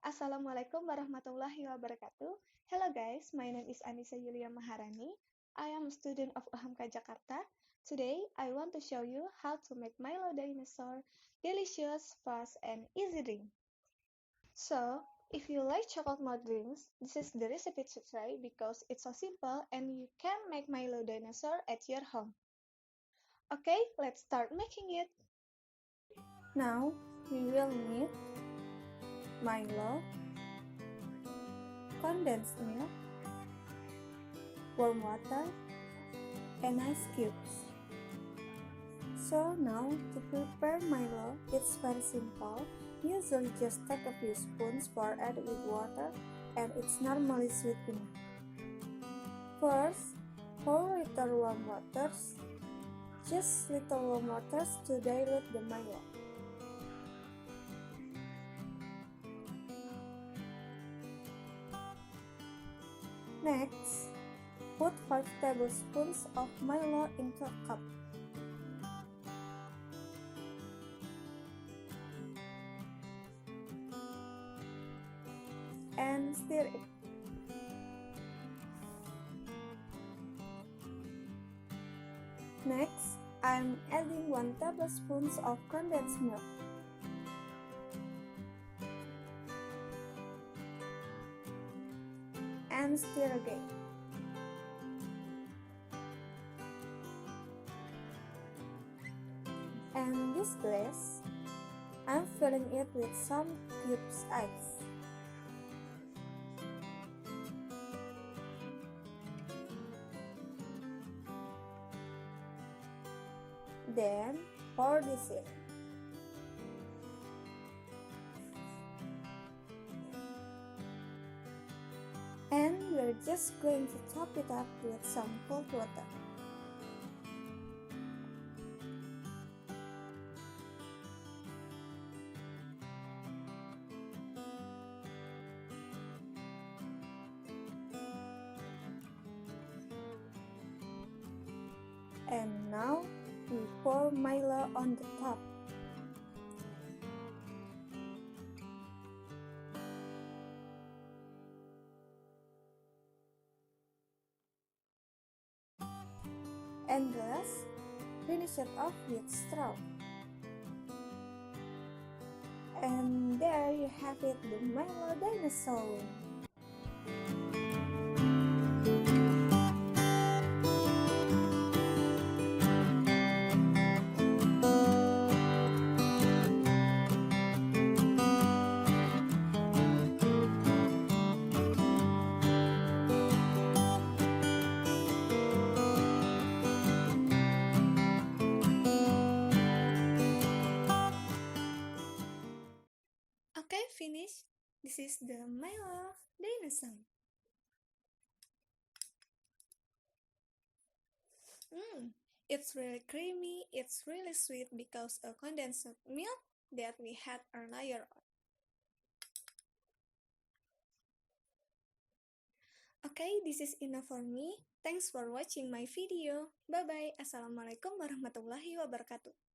Assalamualaikum warahmatullahi wabarakatuh. Hello guys, my name is Anisa Yulia. I am a student of UHAMKA Jakarta. Today, I want to show you how to make Milo Dinosaur delicious, fast, and easy drink. So, if you like chocolate malt drinks, this is the recipe to try because it's so simple and you can make Milo Dinosaur at your home. Okay, let's start making it. Now, we will need Milo, condensed milk, warm water, and ice cubes. So now, to prepare Milo, it's very simple. Usually just take a few spoons for add with water, and it's normally sweet enough. First, pour little warm waters, just little warm waters to dilute the Milo. Next, put 5 tablespoons of Milo into a cup. And stir it. Next, I'm adding 1 tablespoon of condensed milk. And stir again. And this glass, I'm filling it with some cubes ice. Then pour this in. And we're just going to top it up with some cold water. And now we pour Milo on the top. And last, finish it off with straw. And there you have it, the Milo Dinosaur. Okay, finished. This is the Milo Dinosaur. It's really creamy, it's really sweet because of condensed milk that we had earlier on. Okay, this is enough for me. Thanks for watching my video. Bye-bye. Assalamualaikum warahmatullahi wabarakatuh.